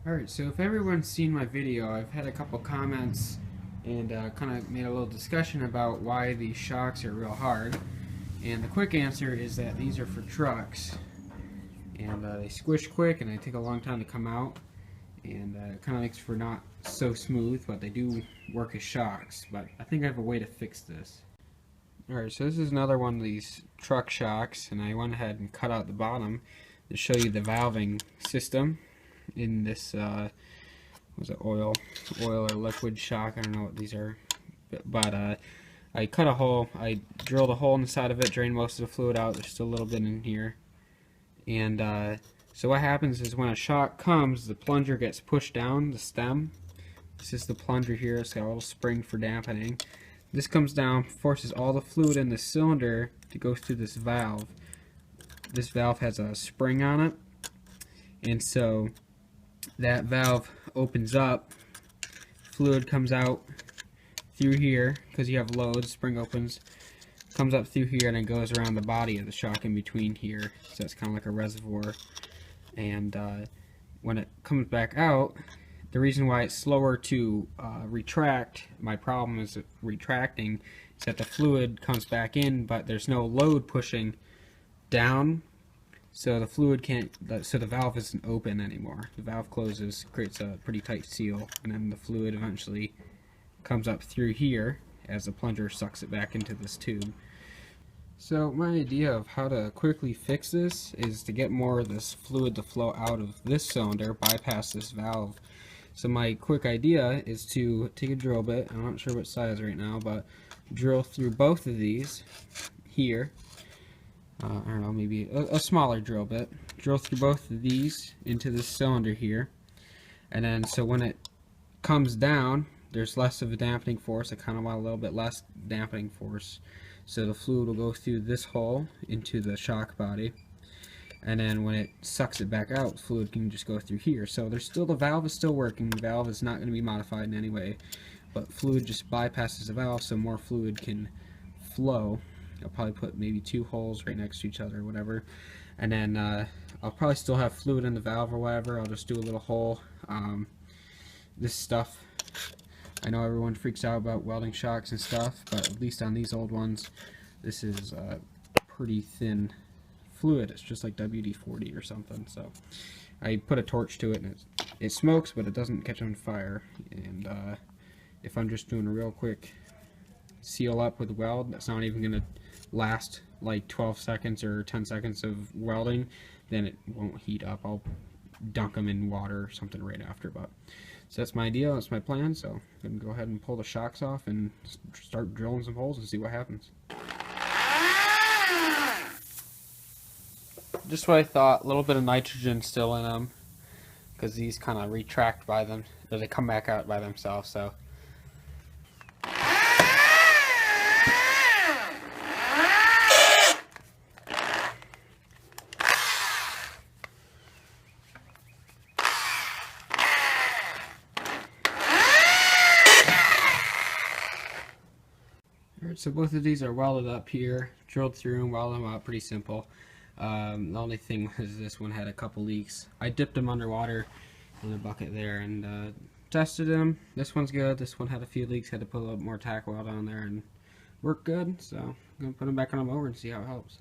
Alright, so if everyone's seen my video, I've had a couple comments and kind of made a little discussion about why these shocks are real hard. And the quick answer is that these are for trucks. And they squish quick and they take a long time to come out. And it kind of makes for not so smooth, but they do work as shocks. But I think I have a way to fix this. Alright, so this is another one of these truck shocks, and I went ahead and cut out the bottom to show you the valving system in this was it oil or liquid shock, I don't know what these are, but I cut a hole, I drilled a hole in the side of it, drained most of the fluid out. There's still a little bit in here, and so what happens is when a shock comes, the plunger gets pushed down the stem. This is the plunger here. It's got a little spring for dampening. This comes down, forces all the fluid in the cylinder to go through this valve. This valve has a spring on it, and so that valve opens up, fluid comes out through here because you have load. Spring opens, comes up through here, and then goes around the body of the shock in between here. So it's kind of like a reservoir. And when it comes back out, the reason why it's slower to retract, my problem is retracting, is that the fluid comes back in, but there's no load pushing down. So the fluid can't, so the valve isn't open anymore. The valve closes, creates a pretty tight seal, and then the fluid eventually comes up through here as the plunger sucks it back into this tube. So my idea of how to quickly fix this is to get more of this fluid to flow out of this cylinder, bypass this valve. So my quick idea is to take a drill bit, I'm not sure what size right now, but drill through both of these here. I don't know, maybe a smaller drill bit. Drill through both of these into this cylinder here, and then so when it comes down, there's less of a dampening force. I kind of want a little bit less dampening force, so the fluid will go through this hole into the shock body, and then when it sucks it back out, fluid can just go through here. So there's still, the valve is still working. The valve is not going to be modified in any way, but fluid just bypasses the valve, so more fluid can flow. I'll probably put maybe 2 holes right next to each other or whatever, and then I'll probably still have fluid in the valve or whatever. I'll just do a little hole. This stuff, I know everyone freaks out about welding shocks and stuff, but at least on these old ones, this is pretty thin fluid. It's just like WD-40 or something. So I put a torch to it, and it smokes, but it doesn't catch on fire. And if I'm just doing a real quick seal up with weld, that's not even going to last like 12 seconds or 10 seconds of welding, then it won't heat up. I'll dunk them in water or something right after. But so that's my idea, that's my plan. So I'm going to go ahead and pull the shocks off and start drilling some holes and see what happens. Just what I thought, a little bit of nitrogen still in them because these kind of retract by them, or they come back out by themselves. So so both of these are welded up here, drilled through and welded them up, pretty simple. The only thing was this one had a couple leaks. I dipped them underwater in a bucket there and tested them. This one's good. This one had a few leaks, had to put a little more tack weld on there and worked good. So I'm going to put them back on a mower and see how it helps.